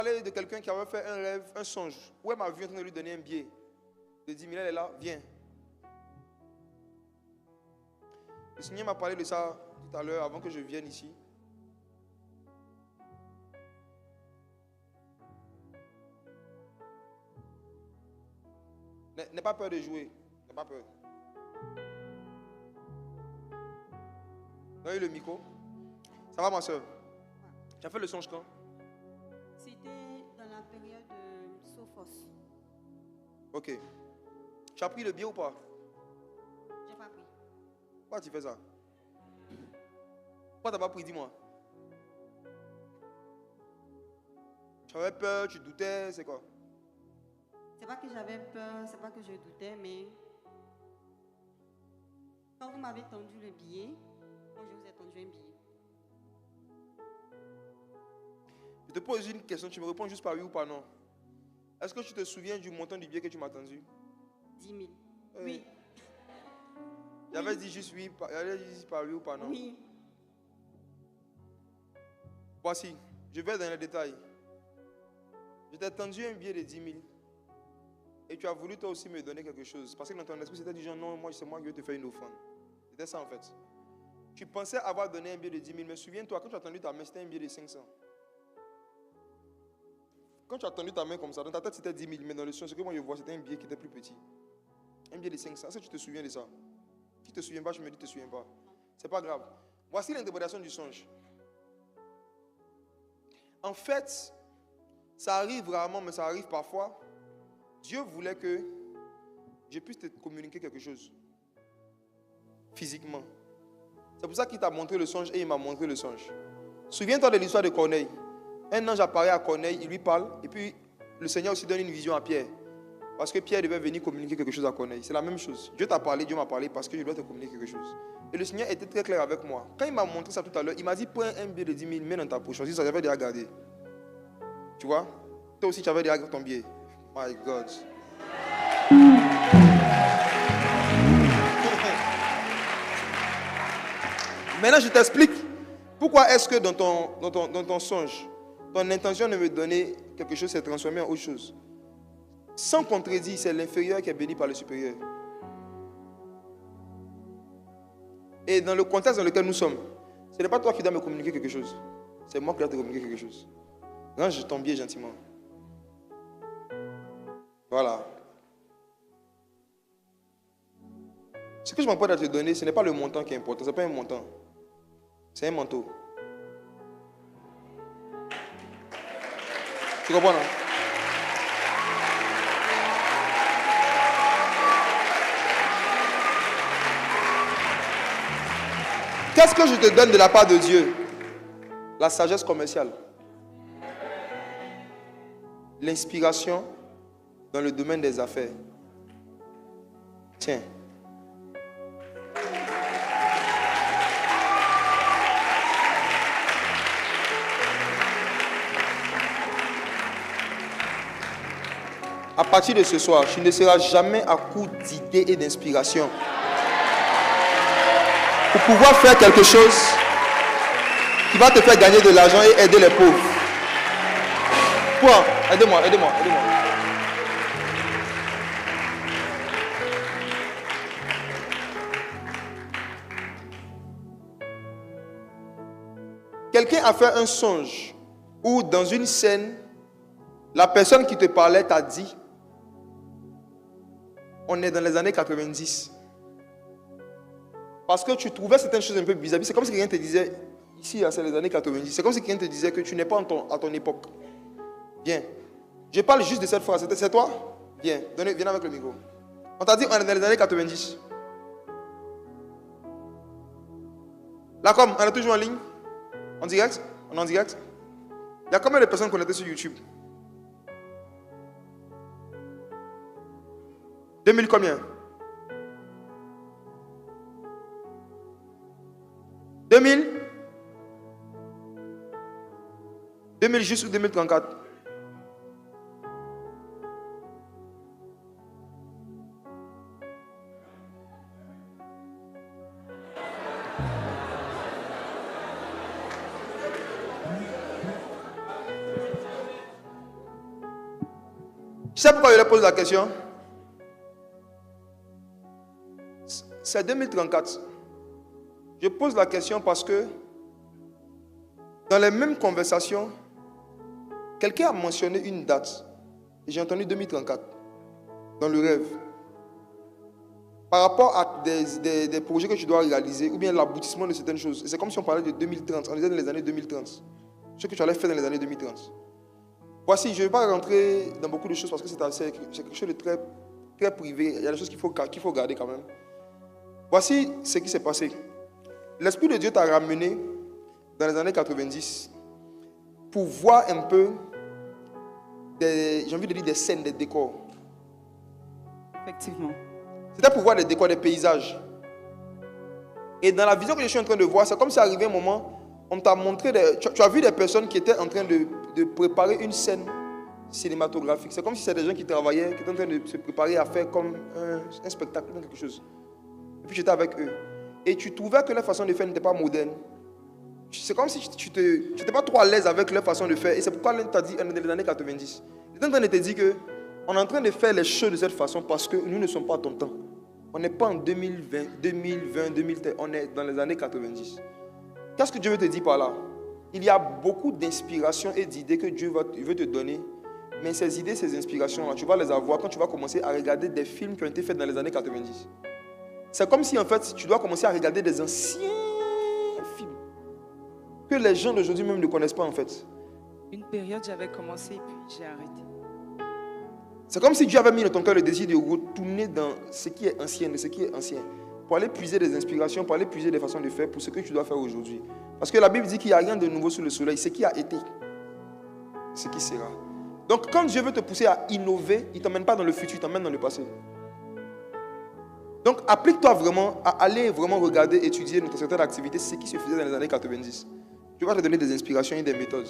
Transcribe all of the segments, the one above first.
parler de quelqu'un qui avait fait un rêve, un songe, où elle m'a vu en train de lui donner un billet de 10 000, elle est là, viens. Le Seigneur m'a parlé de ça tout à l'heure avant que je vienne ici. N'aie pas peur de jouer. N'aie pas peur. Donne le micro. Ça va ma soeur? Tu as fait le songe quand? C'était dans la période de Sophos. Ok. Tu as pris le billet ou pas? J'ai pas pris. Pourquoi tu fais ça? Pourquoi tu n'as pas pris, dis-moi? Tu avais peur, tu doutais, c'est quoi? C'est pas que j'avais peur, c'est pas que je doutais, mais quand vous m'avez tendu le billet, moi je vous ai tendu un billet. Je te pose une question, tu me réponds juste par oui ou par non. Est-ce que tu te souviens du montant du billet que tu m'as tendu? 10 000. Oui. J'avais dit juste oui, j'avais dit par oui ou par non. Oui. Voici, je vais dans les détails. Je t'ai tendu un billet de 10 000. Et tu as voulu toi aussi me donner quelque chose. Parce que dans ton esprit, c'était du genre, non, moi, c'est moi qui vais te faire une offrande. C'était ça en fait. Tu pensais avoir donné un billet de 10 000, mais souviens-toi, quand tu as tendu ta main, c'était un billet de 500. Quand tu as tendu ta main comme ça, dans ta tête, c'était 10 000, mais dans le son, ce que moi je vois, c'était un billet qui était plus petit. Un billet de 500. Est-ce que tu te souviens de ça? Si tu ne te souviens pas, je me dis, tu ne te souviens pas. C'est pas grave. Voici l'interprétation du songe. En fait, ça arrive rarement, mais ça arrive parfois. Dieu voulait que je puisse te communiquer quelque chose. Physiquement. C'est pour ça qu'il t'a montré le songe et il m'a montré le songe. Souviens-toi de l'histoire de Corneille. Un ange apparaît à Corneille, il lui parle, et puis le Seigneur aussi donne une vision à Pierre. Parce que Pierre devait venir communiquer quelque chose à Corneille. C'est la même chose. Dieu t'a parlé, Dieu m'a parlé parce que je dois te communiquer quelque chose. Et le Seigneur était très clair avec moi. Quand il m'a montré ça tout à l'heure, il m'a dit, prends un billet de 10 000, mets dans ta poche. Je dis, ça j'avais déjà gardé. Tu vois? Toi aussi, tu avais déjà ton billet. My God. Maintenant, je t'explique pourquoi est-ce que dans ton songe, ton intention de me donner quelque chose s'est transformée en autre chose. Sans contredire, c'est l'inférieur qui est béni par le supérieur. Et dans le contexte dans lequel nous sommes, ce n'est pas toi qui dois me communiquer quelque chose. C'est moi qui dois te communiquer quelque chose. Range ton billet gentiment. Voilà. Ce que je m'apprête à te donner, ce n'est pas le montant qui est important. Ce n'est pas un montant. C'est un manteau. Tu comprends, non? Qu'est-ce que je te donne de la part de Dieu? La sagesse commerciale. L'inspiration dans le domaine des affaires. Tiens. À partir de ce soir, tu ne seras jamais à court d'idées et d'inspiration pour pouvoir faire quelque chose qui va te faire gagner de l'argent et aider les pauvres. Quoi? Aidez-moi. Quelqu'un a fait un songe où dans une scène, la personne qui te parlait t'a dit, on est dans les années 90. Parce que tu trouvais certaines choses un peu bizarres. C'est comme si quelqu'un te disait, ici, c'est les années 90. C'est comme si quelqu'un te disait que tu n'es pas à ton époque. Viens. Je parle juste de cette phrase. C'est toi? Viens. Viens avec le micro. On t'a dit, on est dans les années 90. Là, comme, on est toujours en ligne? En direct? On est en direct? Il y a combien de personnes connectées sur YouTube? 2000 combien? 2000 juste ou 2034? Tu sais pourquoi je leur pose la question? C'est 2034. Je pose la question parce que dans les mêmes conversations, quelqu'un a mentionné une date. Et j'ai entendu 2034 dans le rêve. Par rapport à des projets que tu dois réaliser ou bien l'aboutissement de certaines choses. C'est comme si on parlait de 2030. On disait dans les années 2030. Ce que tu allais faire dans les années 2030. Voici, je ne vais pas rentrer dans beaucoup de choses parce que c'est quelque chose de très, très privé. Il y a des choses qu'il faut garder quand même. Voici ce qui s'est passé. L'Esprit de Dieu t'a ramené dans les années 90 pour voir un peu, j'ai envie de dire des scènes, des décors. Effectivement. C'était pour voir des décors, des paysages. Et dans la vision que je suis en train de voir, c'est comme si arrivé un moment, on t'a montré, tu as vu des personnes qui étaient en train de préparer une scène cinématographique. C'est comme si c'était des gens qui travaillaient, qui étaient en train de se préparer à faire comme un spectacle, quelque chose. Et puis j'étais avec eux. Et tu trouvais que leur façon de faire n'était pas moderne. C'est comme si tu n'étais pas trop à l'aise avec leur façon de faire. Et c'est pourquoi l'un t'a dit dans les années 90. Il est en train de te dire qu'on est en train de faire les choses de cette façon parce que nous ne sommes pas à ton temps. On n'est pas en 2020, 2030, on est dans les années 90. Qu'est-ce que Dieu veut te dire par là? Il y a beaucoup d'inspirations et d'idées que Dieu veut te donner. Mais ces idées, ces inspirations-là, tu vas les avoir quand tu vas commencer à regarder des films qui ont été faits dans les années 90. C'est comme si en fait, tu dois commencer à regarder des anciens films que les gens d'aujourd'hui même ne connaissent pas en fait. Une période, j'avais commencé et puis j'ai arrêté. C'est comme si Dieu avait mis dans ton cœur le désir de retourner dans ce qui est ancien, de ce qui est ancien, pour aller puiser des inspirations, pour aller puiser des façons de faire pour ce que tu dois faire aujourd'hui. Parce que la Bible dit qu'il n'y a rien de nouveau sous le soleil. Ce qui a été, ce qui sera. Donc quand Dieu veut te pousser à innover, il ne t'emmène pas dans le futur, il t'emmène dans le passé. Donc applique-toi vraiment à aller vraiment regarder, étudier dans certaines activités, ce qui se faisait dans les années 90. Je vais te donner des inspirations et des méthodes.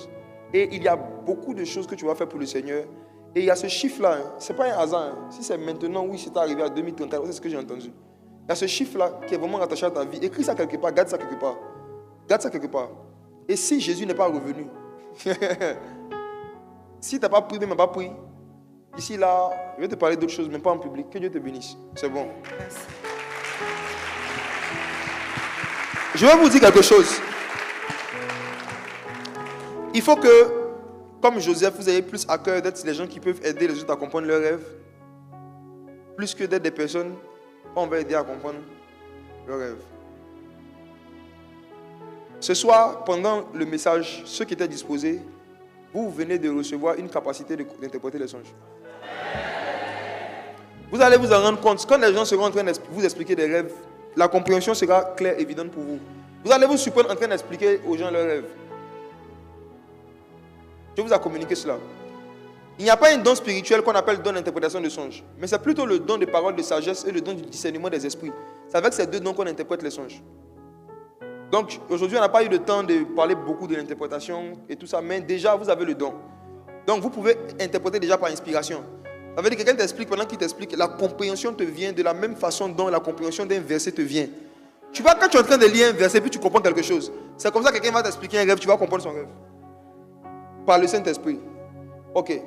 Et il y a beaucoup de choses que tu vas faire pour le Seigneur. Et il y a ce chiffre-là, ce n'est pas un hasard. Hein. Si c'est maintenant, oui, c'est arrivé à 2034, c'est ce que j'ai entendu. Il y a ce chiffre-là qui est vraiment rattaché à ta vie. Écris ça quelque part, garde ça quelque part. Garde ça quelque part. Et si Jésus n'est pas revenu, si tu n'as pas pris, même pas pris, ici, là, je vais te parler d'autres choses, mais pas en public. Que Dieu te bénisse. C'est bon. Merci. Je vais vous dire quelque chose. Il faut que, comme Joseph, vous ayez plus à cœur d'être les gens qui peuvent aider les autres à comprendre leurs rêves, plus que d'être des personnes qu'on va aider à comprendre leurs rêves. Ce soir, pendant le message, ceux qui étaient disposés, vous venez de recevoir une capacité d'interpréter les songes. Vous allez vous en rendre compte. Quand les gens seront en train de vous expliquer des rêves, la compréhension sera claire, évidente pour vous. Vous allez vous surprendre en train d'expliquer aux gens leurs rêves. Je vous ai communiqué cela. Il n'y a pas un don spirituel qu'on appelle don d'interprétation de songes. Mais c'est plutôt le don de parole de sagesse et le don du discernement des esprits. C'est avec ces deux dons qu'on interprète les songes. Donc aujourd'hui, on n'a pas eu le temps de parler beaucoup de l'interprétation et tout ça. Mais déjà, vous avez le don. Donc vous pouvez interpréter déjà par inspiration. Ça veut dire que quelqu'un t'explique, pendant qu'il t'explique, la compréhension te vient de la même façon dont la compréhension d'un verset te vient. Tu vois, quand tu es en train de lire un verset, puis tu comprends quelque chose. C'est comme ça que quelqu'un va t'expliquer un rêve, tu vas comprendre son rêve. Par le Saint-Esprit. Ok.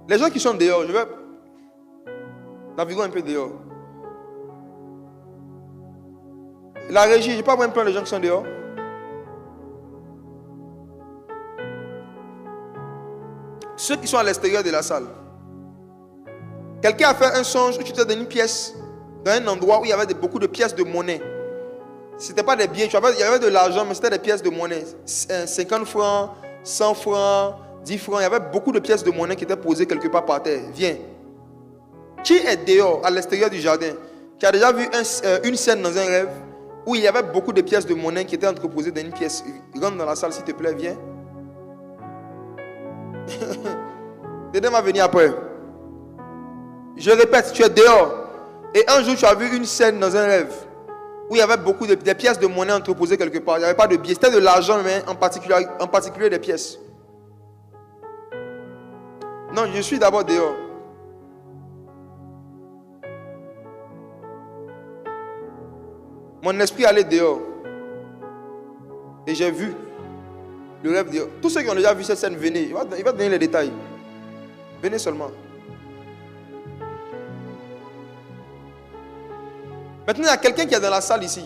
Les gens qui sont dehors, je vais naviguer un peu dehors. La régie, je n'ai pas vraiment plein de gens qui sont dehors. Ceux qui sont à l'extérieur de la salle. Quelqu'un a fait un songe où tu étais dans une pièce, dans un endroit où il y avait beaucoup de pièces de monnaie. Ce n'était pas des biens, il y avait de l'argent, mais c'était des pièces de monnaie. 50 francs, 100 francs, 10 francs. Il y avait beaucoup de pièces de monnaie qui étaient posées quelque part par terre. Viens. Qui est dehors, à l'extérieur du jardin, qui a déjà vu une scène dans un rêve où il y avait beaucoup de pièces de monnaie qui étaient entreposées dans une pièce? Rentre dans la salle, s'il te plaît, viens. Quelqu'un va venir après. Je répète, tu es dehors. Et un jour, tu as vu une scène dans un rêve où il y avait beaucoup de pièces de monnaie entreposées quelque part. Il n'y avait pas de billets. C'était de l'argent, mais en particulier des pièces. Non, je suis d'abord dehors. Mon esprit allait dehors. Et j'ai vu Le rêve de... Tous ceux qui ont déjà vu cette scène, venez. Il va te donner les détails. Venez seulement. Maintenant, il y a quelqu'un qui est dans la salle ici.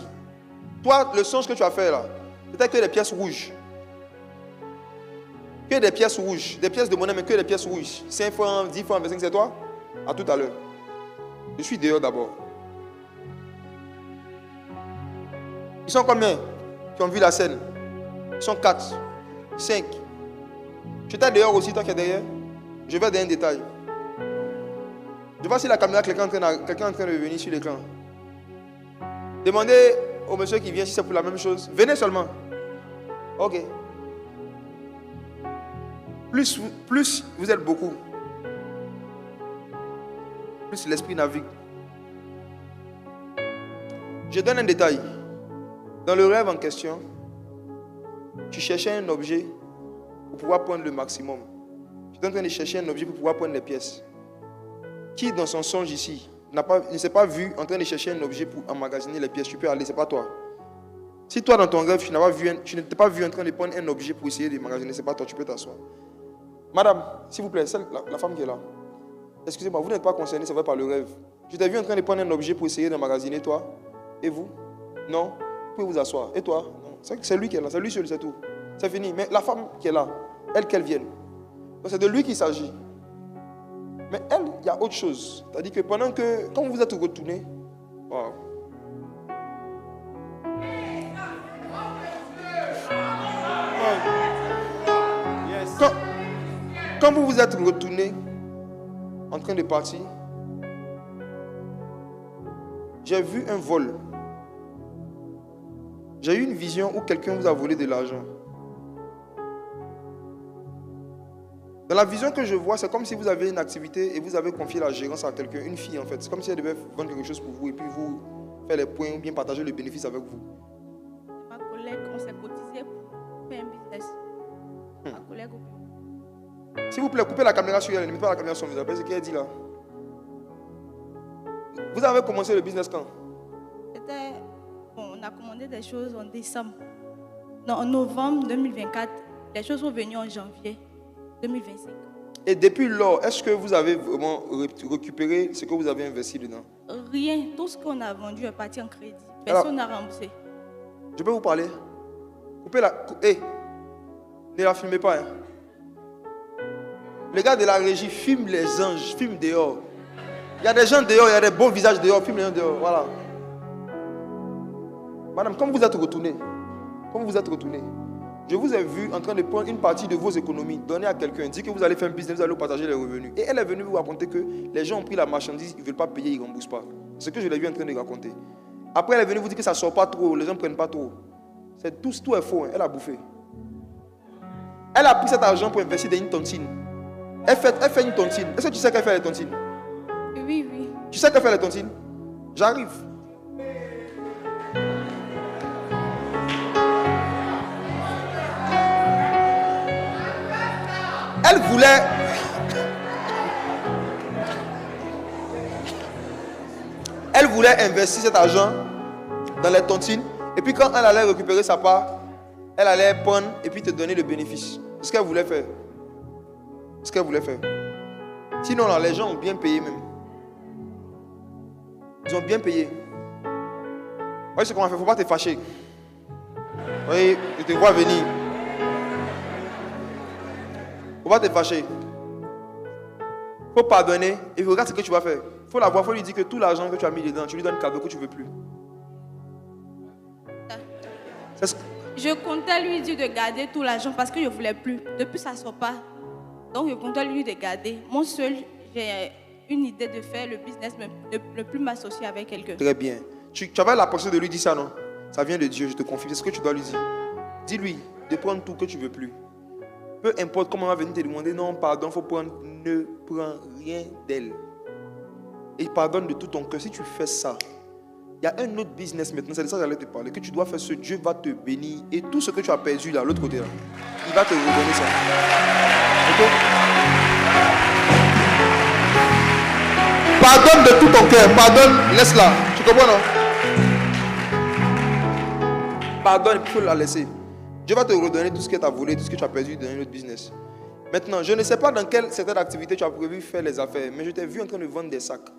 Toi, le songe que tu as fait là, peut-être que des pièces rouges. Que des pièces rouges. Des pièces de monnaie, mais que des pièces rouges. 5 francs, 10 francs, 25, c'est toi? À tout à l'heure. Je suis dehors d'abord. Ils sont combien qui ont vu la scène? Ils sont 4, 5. Tu étais dehors aussi, toi qui es derrière? Je vais donner un détail. Je vois si la caméra, quelqu'un est en train de venir sur l'écran. Demandez au monsieur qui vient si c'est pour la même chose. Venez seulement. Ok. Plus vous êtes beaucoup, plus l'esprit navigue. Je donne un détail. Dans le rêve en question, tu cherchais un objet pour pouvoir prendre le maximum. Tu es en train de chercher un objet pour pouvoir prendre les pièces. Qui dans son songe ici ne s'est pas vu en train de chercher un objet pour emmagasiner les pièces? Tu peux aller, ce n'est pas toi. Si toi dans ton rêve, tu ne t'es pas vu en train de prendre un objet pour essayer de emmagasiner, ce n'est pas toi, tu peux t'asseoir. Madame, s'il vous plaît, la femme qui est là. Excusez-moi, vous n'êtes pas concernée, c'est vrai, par le rêve. Je t'ai vu en train de prendre un objet pour essayer d'emmagasiner, toi. Et vous? Non? Vous pouvez vous asseoir. Et toi? Non. C'est lui qui est là, c'est lui seul, c'est tout. C'est fini. Mais la femme qui est là, elle, qu'elle vienne. Donc c'est de lui qu'il s'agit. Mais elle, il y a autre chose. C'est-à-dire que quand vous êtes retourné, wow. Quand vous vous êtes retourné, en train de partir, j'ai vu un vol. J'ai eu une vision où quelqu'un vous a volé de l'argent. Dans la vision que je vois, c'est comme si vous avez une activité et vous avez confié la gérance à quelqu'un, une fille en fait. C'est comme si elle devait vendre quelque chose pour vous et puis vous faire les points ou bien partager le bénéfice avec vous. Ma collègue, on s'est cotisé pour faire un business. Ma collègue au bureau. S'il vous plaît, coupez la caméra sur elle, ne mettez pas la caméra sur son visage. C'est ce qu'elle dit là. Vous avez commencé le business quand? On a commandé des choses en décembre. Non, en novembre 2024. Les choses sont venues en janvier 2025. Et depuis lors, est-ce que vous avez vraiment récupéré ce que vous avez investi dedans? Rien. Tout ce qu'on a vendu est parti en crédit. Personne n'a remboursé. Je peux vous parler? Coupez la... ne la filmez pas. Hein. Les gars de la régie filment les anges, filment dehors. Il y a des gens dehors, il y a des beaux visages dehors, filment les gens dehors. Voilà. Madame, comme vous êtes retourné, je vous ai vu en train de prendre une partie de vos économies, donner à quelqu'un, dire que vous allez faire un business, vous allez partager les revenus. Et elle est venue vous raconter que les gens ont pris la marchandise, ils ne veulent pas payer, ils ne remboursent pas. C'est ce que je l'ai vu en train de raconter. Après, elle est venue vous dire que ça ne sort pas trop, les gens ne prennent pas trop. Tout est faux, hein. Elle a bouffé. Elle a pris cet argent pour investir dans une tontine. Elle fait une tontine. Est-ce que tu sais qu'elle fait les tontines? Oui, oui. Tu sais qu'elle fait les tontines? J'arrive. Elle voulait investir cet argent dans les tontines. Et puis quand elle allait récupérer sa part, elle allait prendre et puis te donner le bénéfice. C'est ce qu'elle voulait faire. Sinon, là, les gens ont bien payé même. Ils ont bien payé. Voyez ce qu'on va faire, il ne faut pas te fâcher. Oui, je te vois venir. Il ne faut pas te fâcher. Il faut pardonner et regarde ce que tu vas faire. Il faut la voir, il faut lui dire que tout l'argent que tu as mis dedans, tu lui donnes cadeau que tu ne veux plus. Je comptais lui dire de garder tout l'argent parce que je ne voulais plus. Depuis, ça ne sort pas. Donc, je comptais lui dire de garder. Moi seul, j'ai une idée de faire le business, mais ne plus m'associer avec quelqu'un. Très bien. Tu avais la possibilité de lui dire ça, non? Ça vient de Dieu, je te confie. C'est ce que tu dois lui dire. Dis-lui de prendre tout que tu ne veux plus. Peu importe comment on va venir te demander, non, pardon, il faut prendre. Ne prends rien d'elle. Et pardonne de tout ton cœur. Si tu fais ça, il y a un autre business maintenant, c'est de ça que j'allais te parler, que tu dois faire ce Dieu va te bénir. Et tout ce que tu as perdu là, l'autre côté là, il va te redonner ça. Okay? Pardonne de tout ton cœur. Pardonne, laisse-la. Tu comprends, non? Pardonne, il faut la laisser. Dieu va te redonner tout ce que tu as volé, tout ce que tu as perdu dans un autre business. Maintenant, je ne sais pas dans quelle secteur d'activité tu as prévu faire les affaires, mais je t'ai vu en train de vendre des sacs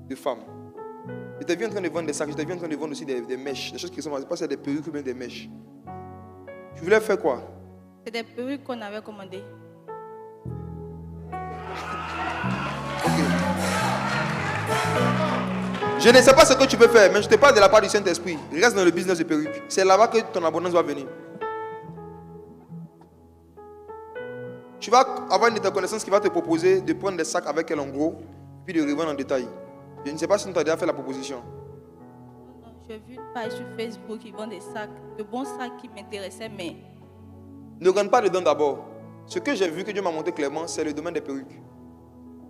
de femmes. Je t'ai vu en train de vendre des sacs, je t'ai vu en train de vendre aussi des mèches, des choses qui sont pas c'est des perruques ou bien des mèches. Tu voulais faire quoi? C'est des perruques qu'on avait commandées. Ok. Je ne sais pas ce que tu peux faire, mais je te parle de la part du Saint-Esprit. Reste dans le business de perruques. C'est là-bas que ton abondance va venir. Tu vas avoir une de tes connaissances qui va te proposer de prendre des sacs avec elle en gros, puis de revendre en détail. Je ne sais pas si tu as déjà fait la proposition. Non, j'ai vu une page sur Facebook qui vend des sacs, de bons sacs qui m'intéressaient, mais... Ne rentre pas dedans d'abord. Ce que j'ai vu, que Dieu m'a montré clairement, c'est le domaine des perruques.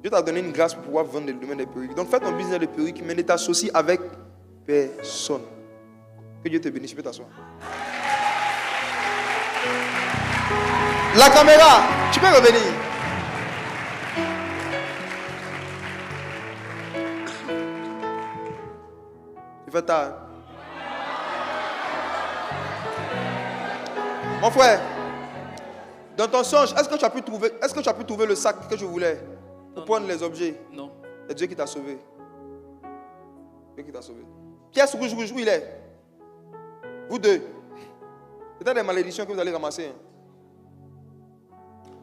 Dieu t'a donné une grâce pour pouvoir vendre le domaine des perruques. Donc fais ton business de perruques, mais ne t'associe avec personne. Que Dieu te bénisse, tu peux t'asseoir. La caméra, tu peux revenir. Tu fais tard. Mon frère, dans ton songe, est-ce que tu as pu trouver le sac que je voulais pour prendre les objets? Non. C'est Dieu qui t'a sauvé. Dieu qui t'a sauvé. Pièce rouge, où il est? Vous deux. C'était des malédictions que vous allez ramasser. Hein.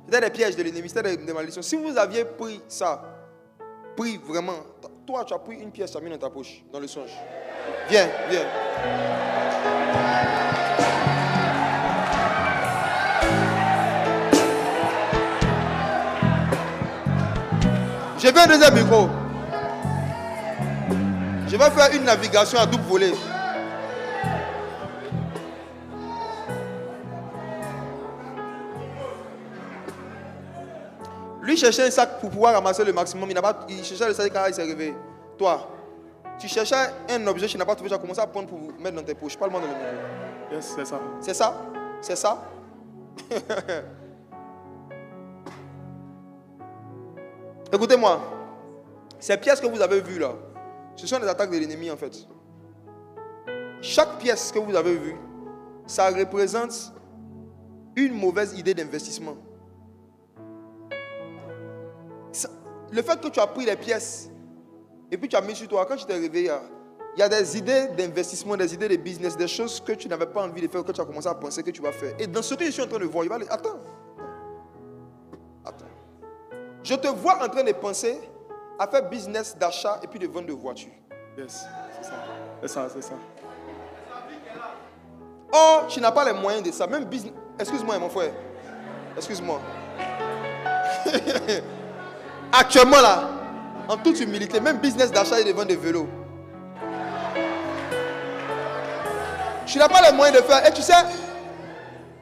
C'était des pièges de l'ennemi, c'était des malédictions. Si vous aviez pris ça, pris vraiment, toi tu as pris une pièce, tu as mis dans ta poche, dans le songe. Viens. Je veux un deuxième micro. Je vais faire une navigation à double volée. Lui cherchait un sac pour pouvoir ramasser le maximum. Il cherchait le sac car il s'est réveillé. Toi, tu cherchais un objet que tu n'as pas trouvé, tu as commencé à prendre pour mettre dans tes poches. Parle-moi dans le micro. Yes, c'est ça. C'est ça? C'est ça? Écoutez-moi. Ces pièces que vous avez vues là, ce sont des attaques de l'ennemi en fait. Chaque pièce que vous avez vue, ça représente une mauvaise idée d'investissement. Le fait que tu as pris les pièces et puis tu as mis sur toi, quand tu t'es réveillé, il y a des idées d'investissement, des idées de business, des choses que tu n'avais pas envie de faire, que tu as commencé à penser que tu vas faire. Et dans ce que je suis en train de voir, il va aller, attends. Je te vois en train de penser à faire business d'achat et puis de vente de voitures. Yes, c'est ça. Or, tu n'as pas les moyens de ça. Même business. Excuse-moi, mon frère. Excuse-moi. Actuellement, là, en toute humilité, même business d'achat et de vente de vélos. Tu n'as pas les moyens de faire. Et tu sais,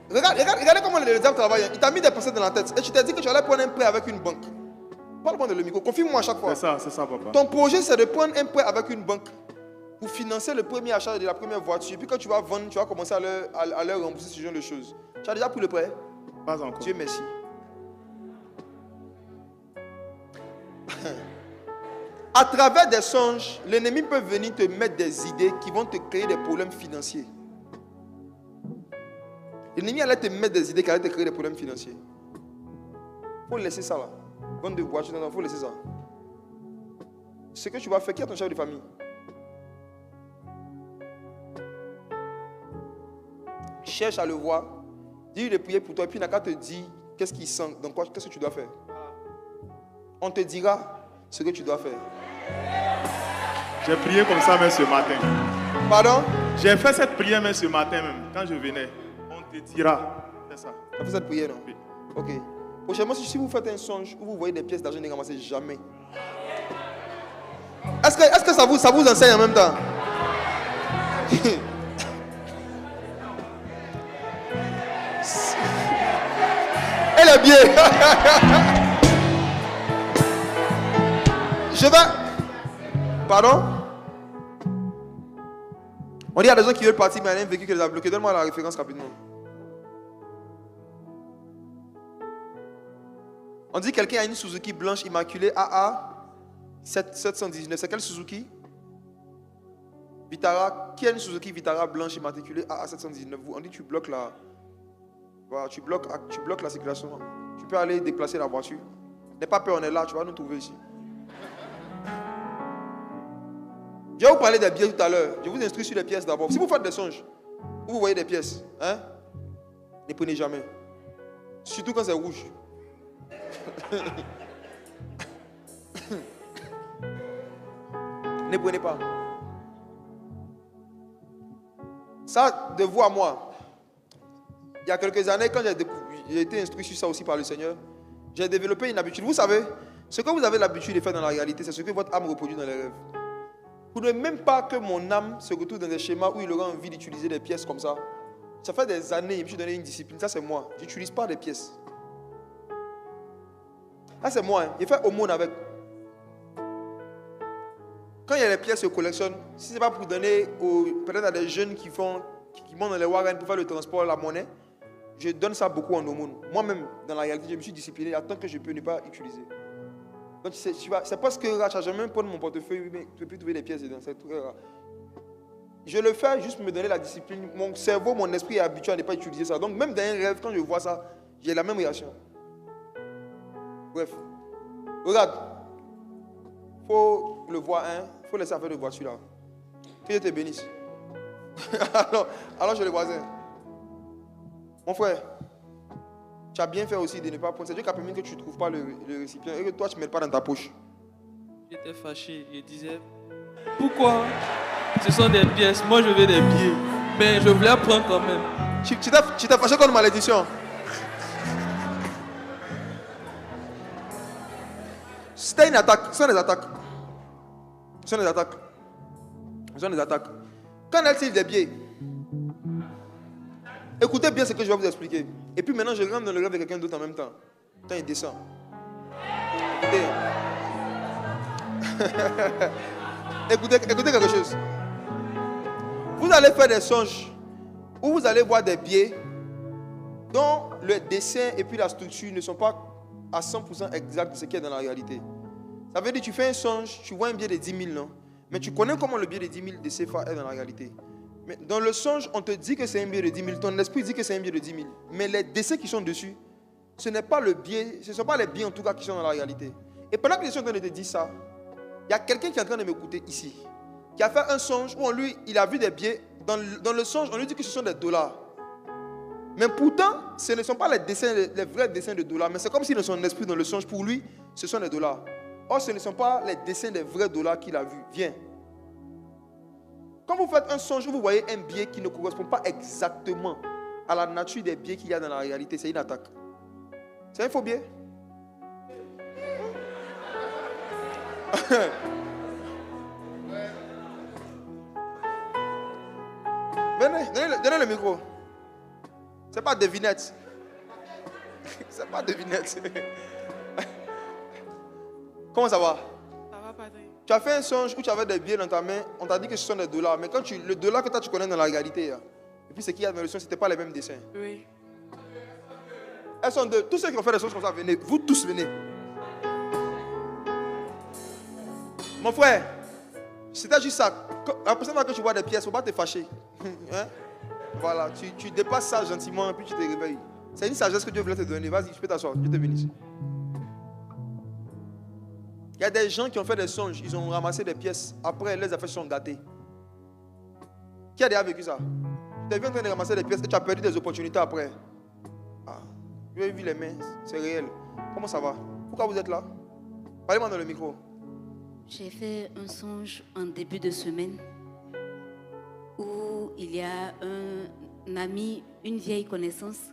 regardez comment les diables travaillent. Il t'a mis des pensées dans la tête. Et tu t'es dit que tu allais prendre un prêt avec une banque. Parle-moi de le micro. Confirme-moi à chaque fois. C'est ça, papa. Ton projet, c'est de prendre un prêt avec une banque pour financer le premier achat de la première voiture. Puis quand tu vas vendre, tu vas commencer à leur rembourser ce genre de choses. Tu as déjà pris le prêt? Pas encore. Dieu merci. À travers des songes, l'ennemi peut venir te mettre des idées qui vont te créer des problèmes financiers. L'ennemi allait te mettre des idées qui allaient te créer des problèmes financiers. Il faut laisser ça là. Vendre de voitures, il faut laisser ça. Ce que tu vas faire, qui est ton chef de famille? Cherche à le voir. Dis-lui de prier pour toi et puis il n'a qu'à te dire qu'est-ce qu'il sent, dans quoi, qu'est-ce que tu dois faire. On te dira ce que tu dois faire. J'ai prié comme ça même ce matin. Pardon? J'ai fait cette prière même ce matin même. Quand je venais, on te dira. C'est ça. Tu as fait cette prière, non? Oui. Ok. Prochainement, si vous faites un songe où vous voyez des pièces d'argent, ne ramassez jamais. Est-ce que ça vous enseigne en même temps? Elle est bien. Je vais... Pardon? On dit à des gens qui veulent partir, mais il y a un véhicule qui les a bloqués. Donne-moi la référence rapidement. On dit que quelqu'un a une Suzuki blanche immaculée AA 719. C'est quelle Suzuki? Vitara. Qui a une Suzuki Vitara blanche immaculée AA 719? On dit que tu bloques Voilà, tu bloques la circulation. Tu peux aller déplacer la voiture. N'aie pas peur, on est là, tu vas nous trouver ici. Je vais vous parler des billets tout à l'heure. Je vous instruis sur les pièces d'abord. Si vous faites des songes, vous voyez des pièces, hein, ne prenez jamais. Surtout quand c'est rouge. Ne prenez pas. Ça, de vous à moi, il y a quelques années, quand j'ai été instruit sur ça aussi par le Seigneur, j'ai développé une habitude. Vous savez, ce que vous avez l'habitude de faire dans la réalité, c'est ce que votre âme reproduit dans les rêves. Vous ne voulez même pas que mon âme se retrouve dans des schémas où il aura envie d'utiliser des pièces comme ça. Ça fait des années, je me suis donné une discipline. Ça, c'est moi. Je n'utilise pas des pièces. Ça, c'est moi. J'ai fait aumône avec. Quand il y a des pièces que je collectionne, si ce n'est pas pour donner peut-être à des jeunes qui montent dans les Warren pour faire le transport, la monnaie, je donne ça beaucoup en aumône. Moi-même, dans la réalité, je me suis discipliné à tant que je peux ne pas utiliser. Donc, c'est parce que je n'ai jamais prendre mon portefeuille, mais tu ne peux plus trouver des pièces dedans. C'est très rare. Je le fais juste pour me donner la discipline. Mon cerveau, mon esprit est habitué à ne pas utiliser ça. Donc, même dans un rêve, quand je vois ça, j'ai la même réaction. Bref. Regarde. Il faut le voir, hein. Il faut laisser affaire de voiture là. Que Dieu te bénisse. alors, je le voisin. Mon frère, tu as bien fait aussi de ne pas prendre. C'est Dieu qui a permis que tu ne trouves pas le récipient et que toi, tu ne mets pas dans ta poche. J'étais fâché. Je disais, pourquoi ce sont des pièces, moi je veux des billets. Mais je voulais prendre quand même. Tu t'es fâché contre une malédiction. C'était une attaque. Ce sont des attaques. Ce sont des attaques. Ce sont des attaques. Quand elle tire des billets, écoutez bien ce que je vais vous expliquer. Et puis maintenant, je rentre dans le rêve de quelqu'un d'autre en même temps. Quand il descend. Écoutez. Écoutez quelque chose. Vous allez faire des songes où vous allez voir des billets dont le dessin et puis la structure ne sont pas à 100% exacts de ce qui est dans la réalité. Ça veut dire que tu fais un songe, tu vois un billet de 10 000, non? Mais tu connais comment le billet de 10 000 de CFA est dans la réalité. Mais dans le songe, on te dit que c'est un billet de 10 000. Ton esprit dit que c'est un billet de 10 000. Mais les dessins qui sont dessus, ce n'est pas le billet, ce ne sont pas les billets en tout cas qui sont dans la réalité. Et pendant que je suis en train de te dire ça, il y a quelqu'un qui est en train de m'écouter ici, qui a fait un songe où il a vu des billets. Dans le songe, on lui dit que ce sont des dollars. Mais pourtant, ce ne sont pas les vrais dessins de dollars. Mais c'est comme si dans son esprit, dans le songe, pour lui, ce sont des dollars. Or, ce ne sont pas les dessins des vrais dollars qu'il a vus. Viens. Quand vous faites un songe où vous voyez un billet qui ne correspond pas exactement à la nature des billets qu'il y a dans la réalité, c'est une attaque. C'est un faux billet. Venez, donnez le micro. C'est pas devinette. C'est pas devinette. Comment ça va? Ça va, Padre. Tu as fait un songe où tu avais des billets dans ta main, on t'a dit que ce sont des dollars. Mais quand le dollar que toi tu connais dans la réalité, là, et puis ce qu'il y a dans le songe, ce n'était pas les mêmes dessins. Oui. Elles sont deux. Tous ceux qui ont fait des songes comme ça, venez. Vous tous venez. Mon frère, c'était juste ça. La prochaine fois que tu vois des pièces, il ne faut pas te fâcher. Hein? Voilà, tu dépasses ça gentiment et puis tu te réveilles. C'est une sagesse que Dieu voulait te donner. Vas-y, tu peux t'asseoir. Dieu te bénisse. Il y a des gens qui ont fait des songes, ils ont ramassé des pièces. Après, les affaires sont gâtées. Qui a déjà vécu ça? Tu es en train de ramasser des pièces et tu as perdu des opportunités après. Ah, j'ai vu les mains, c'est réel. Comment ça va? Pourquoi vous êtes là? Parlez-moi dans le micro. J'ai fait un songe en début de semaine où il y a un ami, une vieille connaissance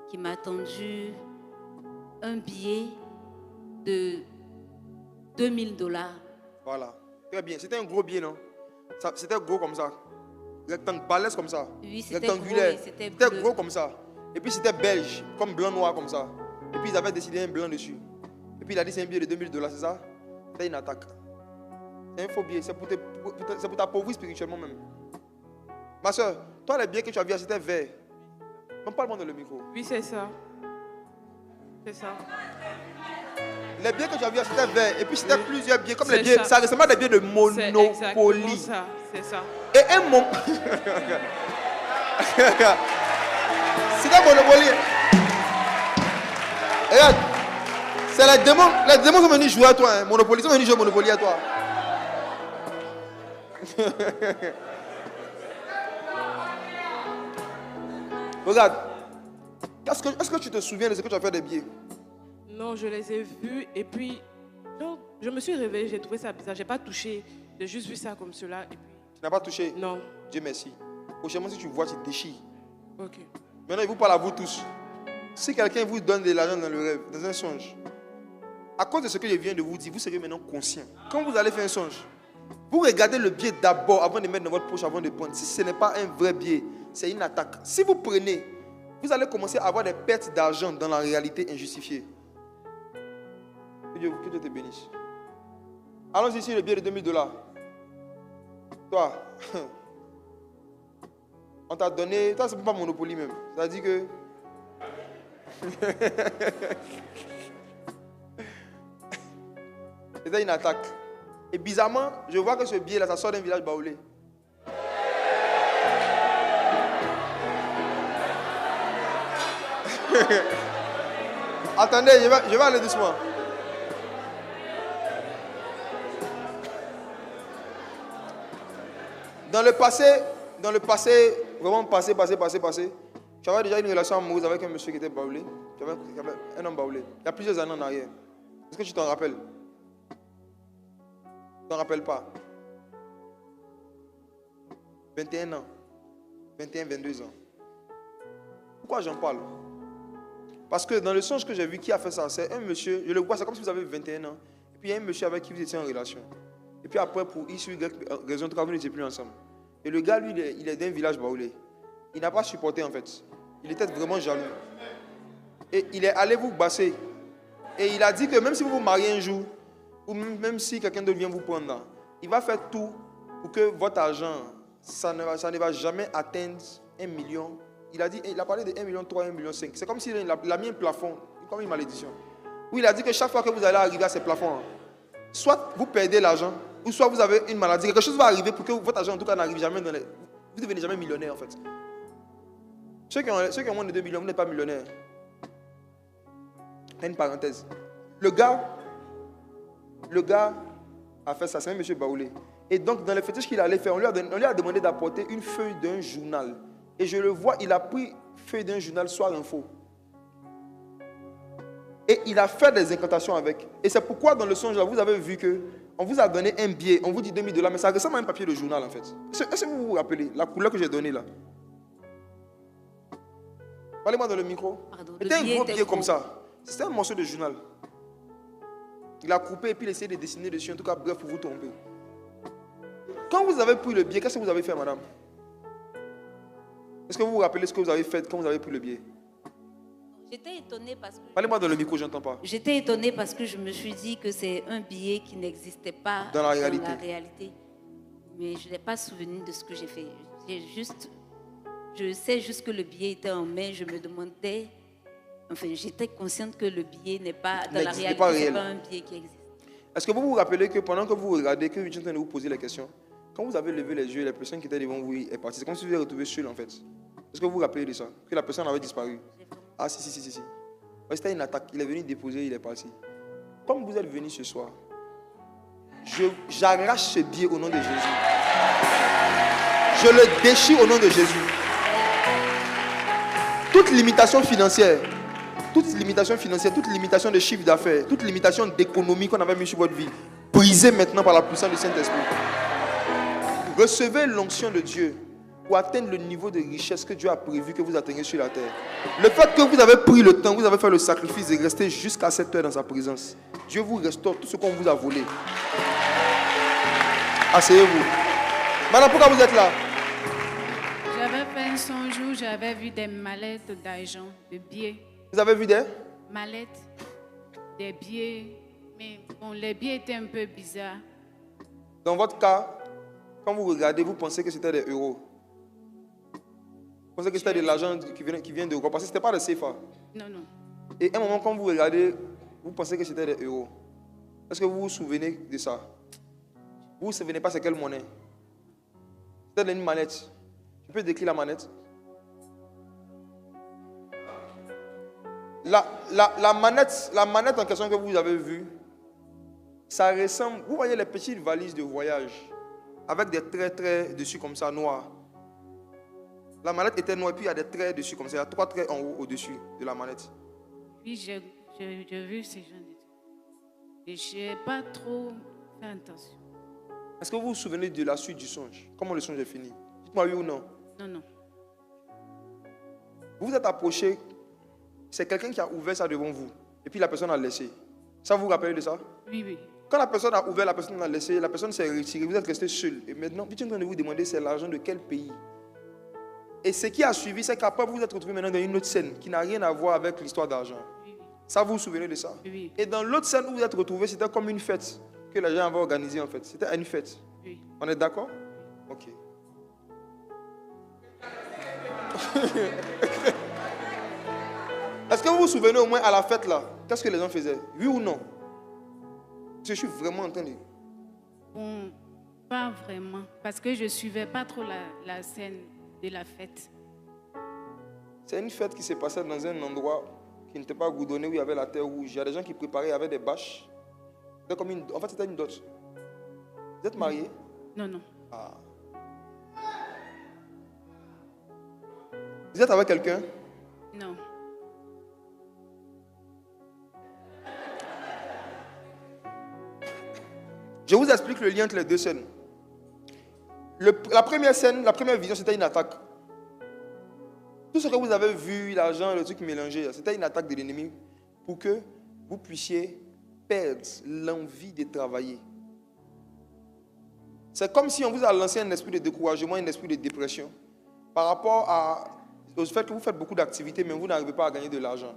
qui m'a tendu un billet de $2000. Voilà, très bien. C'était un gros billet, non? C'était gros comme ça. Balèze comme ça. Oui, c'était rectangulaire. Gros, c'était gros comme ça. Et puis c'était belge, comme blanc-noir comme ça. Et puis ils avaient décidé un blanc dessus. Et puis il a dit c'est un billet de $2000, c'est ça? C'était une attaque. C'est un faux billet. C'est pour t'appauvrir spirituellement même. Ma soeur, toi les billets que tu as vus, c'était vert. Donc parle-moi dans le micro. Oui, c'est ça. C'est ça. Les billets que tu as vus, c'était vert. Et puis c'était plusieurs billets. Comme les billets, ça ressemble à des billets de Monopoly. C'est ça. C'est ça. Et un moment. C'était Monopoly. C'est les démons sont venus jouer à toi. Hein. Monopoly, ils sont venus jouer au Monopoly à toi. Regarde. Est-ce que tu te souviens de ce que tu as fait des billets? Non, je les ai vus et puis donc, je me suis réveillée, j'ai trouvé ça bizarre. J'ai pas touché, j'ai juste vu ça comme cela. Et puis... Tu n'as pas touché? Non. Dieu merci. Prochainement, si tu vois, tu déchires. Ok. Maintenant, il vous parle à vous tous. Si quelqu'un vous donne de l'argent dans le rêve, dans un songe, à cause de ce que je viens de vous dire, vous serez maintenant conscient. Quand vous allez faire un songe, vous regardez le billet d'abord avant de mettre dans votre poche, avant de prendre. Si ce n'est pas un vrai billet, c'est une attaque. Si vous prenez, vous allez commencer à avoir des pertes d'argent dans la réalité injustifiée. Que Dieu te bénisse. Allons ici, le billet de $2000. Toi, on t'a donné, toi c'est pas Monopoly même. Ça dit que... C'était une attaque. Et bizarrement, je vois que ce billet-là, ça sort d'un village baoulé. Attendez, je vais aller doucement. Dans le passé, vraiment passé, j'avais déjà une relation amoureuse avec un monsieur qui était baoulé. J'avais un homme baoulé. Il y a plusieurs années en arrière. Est-ce que tu t'en rappelles? Tu t'en rappelles pas? 21 ans. 21, 22 ans. Pourquoi j'en parle? Parce que dans le songe que j'ai vu qui a fait ça, c'est un monsieur, je le vois, c'est comme si vous avez 21 ans. Et puis il y a un monsieur avec qui vous étiez en relation. Et puis après, pour issue de raison de vous n'étiez plus ensemble. Et le gars, lui, il est d'un village baoulé. Il n'a pas supporté en fait. Il était vraiment jaloux. Et il est allé vous basser. Et il a dit que même si vous vous mariez un jour, ou même si quelqu'un d'autre vient vous prendre là, il va faire tout pour que votre argent, ça ne va jamais atteindre 1 million. Il a parlé de 1,3 million, 1,5 million. C'est comme s'il a mis un plafond, comme une malédiction. Où il a dit que chaque fois que vous allez arriver à ces plafonds, soit vous perdez l'argent, ou soit vous avez une maladie. Quelque chose va arriver pour que votre argent, en tout cas, n'arrive jamais dans les... Vous ne devenez jamais millionnaire, en fait. Ceux qui ont moins de 2 millions, vous n'êtes pas millionnaire. Une parenthèse. Le gars a fait ça, c'est un monsieur baoulé. Et donc, dans les fétiches qu'il allait faire, on lui a demandé d'apporter une feuille d'un journal. Et je le vois, il a pris feuille d'un journal Soir Info. Et il a fait des incantations avec. Et c'est pourquoi dans le songe, là, vous avez vu qu'on vous a donné un billet, on vous dit $2000, mais ça ressemble à un papier de journal en fait. Est-ce que vous vous rappelez la couleur que j'ai donnée là? Parlez-moi dans le micro. C'était un gros billet comme ça. C'était un morceau de journal. Il a coupé et puis il a essayé de dessiner dessus, en tout cas, bref, pour vous tromper. Quand vous avez pris le billet, qu'est-ce que vous avez fait, madame? Est-ce que vous vous rappelez ce que vous avez fait quand vous avez pris le billet? J'étais étonnée parce que... Parlez-moi dans le micro, je n'entends pas. J'étais étonnée parce que je me suis dit que c'est un billet qui n'existait pas dans la réalité. Mais je n'ai pas souvenu de ce que j'ai fait. Je sais juste que le billet était en main. Je me demandais... Enfin, j'étais consciente que le billet n'est pas... Dans la réalité, ce n'est pas un billet qui existe. Est-ce que vous vous rappelez que pendant que vous regardez, que je suis en train de vous poser la question, quand vous avez levé les yeux, la personne qui était devant vous est partie. C'est comme si vous vous retrouvé seul en fait. Est-ce que vous vous rappelez de ça? Que la personne avait disparu? Ah si. C'était une attaque. Il est venu déposer, il est parti. Comme vous êtes venu ce soir, j'arrache ce billet au nom de Jésus. Je le déchire au nom de Jésus. Toute limitation financière, toute limitation de chiffre d'affaires, toute limitation d'économie qu'on avait mis sur votre vie, brisée maintenant par la puissance du Saint-Esprit. Recevez l'onction de Dieu pour atteindre le niveau de richesse que Dieu a prévu que vous atteigniez sur la terre. Le fait que vous avez pris le temps, vous avez fait le sacrifice de rester jusqu'à cette heure dans sa présence, Dieu vous restaure tout ce qu'on vous a volé. Asseyez-vous. Madame, pourquoi vous êtes là? J'avais fait un songe où j'avais vu des mallettes d'argent, des billets. Vous avez vu des mallettes, des billets, mais bon, les billets étaient un peu bizarres. Dans votre cas, quand vous regardez, vous pensez que c'était des euros. Vous pensez que c'était de l'argent qui vient d'Europe, parce que ce n'était pas le CFA. Non. Et à un moment, quand vous regardez, vous pensez que c'était des euros. Est-ce que vous vous souvenez de ça? Vous ne vous souvenez pas c'est quelle monnaie? C'était une manette. Je peux décrire la manette? La manette en question que vous avez vue, ça ressemble, vous voyez les petites valises de voyage avec des traits dessus comme ça, noirs. La manette était noire et puis il y a des traits dessus comme ça. Il y a 3 traits en haut au-dessus de la manette. Oui, j'ai vu ces gens de trucs. Et je n'ai pas trop fait attention. Est-ce que vous vous souvenez de la suite du songe? Comment le songe est fini? Dites-moi oui ou non. Non. Vous vous êtes approché, c'est quelqu'un qui a ouvert ça devant vous. Et puis la personne a laissé. Ça vous rappelez de ça? Oui. Quand la personne a ouvert, la personne a laissé, la personne s'est retirée, vous êtes resté seul. Et maintenant, vous êtes en train de vous demander c'est l'argent de quel pays? Et ce qui a suivi, c'est qu'après vous vous êtes retrouvé maintenant dans une autre scène qui n'a rien à voir avec l'histoire d'argent. Oui. Ça, vous vous souvenez de ça? Oui. Et dans l'autre scène où vous êtes retrouvé, c'était comme une fête que les gens avaient organisée en fait. C'était une fête. Oui. On est d'accord? Ok. Est-ce que vous vous souvenez au moins à la fête là? Qu'est-ce que les gens faisaient? Oui ou non? Je suis vraiment en train de... Bon, pas vraiment. Parce que je ne suivais pas trop la scène de la fête. C'est une fête qui s'est passée dans un endroit qui n'était pas goudronné, où il y avait la terre rouge. Il y a des gens qui préparaient, il y avait des bâches. C'était comme en fait, c'était une dot. Vous êtes mariés? Non. Ah. Vous êtes avec quelqu'un? Non. Je vous explique le lien entre les deux scènes. La première scène, la première vision, c'était une attaque. Tout ce que vous avez vu, l'argent, le truc mélangé, c'était une attaque de l'ennemi pour que vous puissiez perdre l'envie de travailler. C'est comme si on vous a lancé un esprit de découragement, un esprit de dépression par rapport au fait que vous faites beaucoup d'activités, mais vous n'arrivez pas à gagner de l'argent.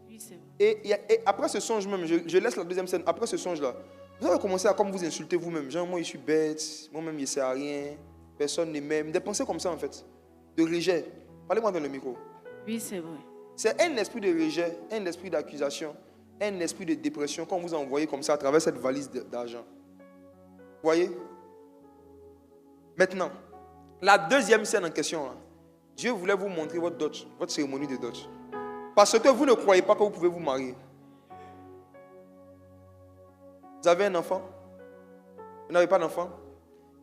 Oui, c'est vrai. Et après ce songe même, je laisse la deuxième scène, après ce songe-là, vous avez commencé à comme vous insulter vous-même. Genre, moi, je suis bête, moi-même, je ne sais à rien, personne ne m'aime. Des pensées comme ça, en fait, de rejet. Parlez-moi dans le micro. Oui, c'est vrai. C'est un esprit de rejet, un esprit d'accusation, un esprit de dépression qu'on vous a envoyé comme ça à travers cette valise d'argent. Vous voyez? Maintenant, la deuxième scène en question, là, Dieu voulait vous montrer votre dot, votre cérémonie de dot. Parce que vous ne croyez pas que vous pouvez vous marier. Vous avez un enfant? Vous n'avez pas d'enfant?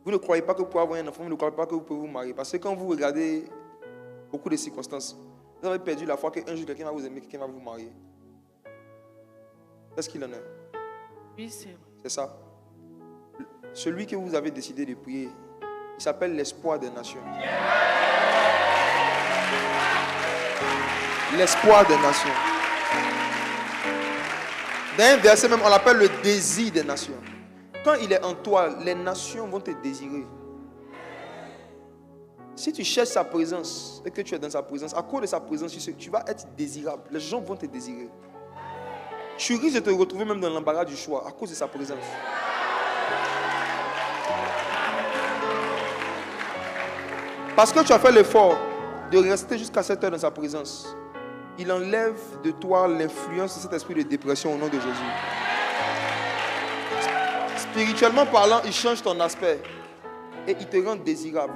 Vous ne croyez pas que vous pouvez avoir un enfant, vous ne croyez pas que vous pouvez vous marier. Parce que quand vous regardez beaucoup de circonstances, vous avez perdu la foi qu'un jour quelqu'un va vous aimer, quelqu'un va vous marier. Est-ce qu'il en est? Oui, c'est vrai. C'est ça. Celui que vous avez décidé de prier, il s'appelle l'espoir des nations. L'espoir des nations. Dans un verset même, on l'appelle le désir des nations. Quand il est en toi, les nations vont te désirer. Si tu cherches sa présence et que tu es dans sa présence, à cause de sa présence, tu vas être désirable. Les gens vont te désirer. Tu risques de te retrouver même dans l'embarras du choix à cause de sa présence. Parce que tu as fait l'effort de rester jusqu'à 7 heures dans sa présence, il enlève de toi l'influence de cet esprit de dépression au nom de Jésus. Spirituellement parlant, il change ton aspect et il te rend désirable.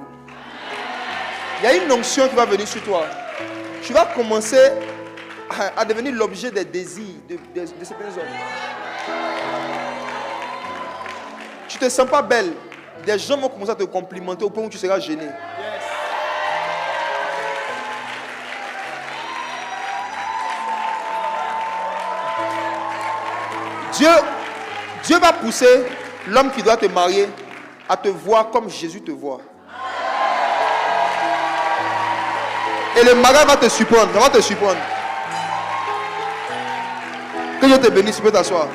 Il y a une onction qui va venir sur toi. Tu vas commencer à devenir l'objet des désirs de certains hommes. Tu ne te sens pas belle. Des gens vont commencer à te complimenter au point où tu seras gêné. Dieu va pousser l'homme qui doit te marier à te voir comme Jésus te voit. Et le mariage va te surprendre. Ça va te surprendre. Que Dieu te bénisse, tu peux t'asseoir.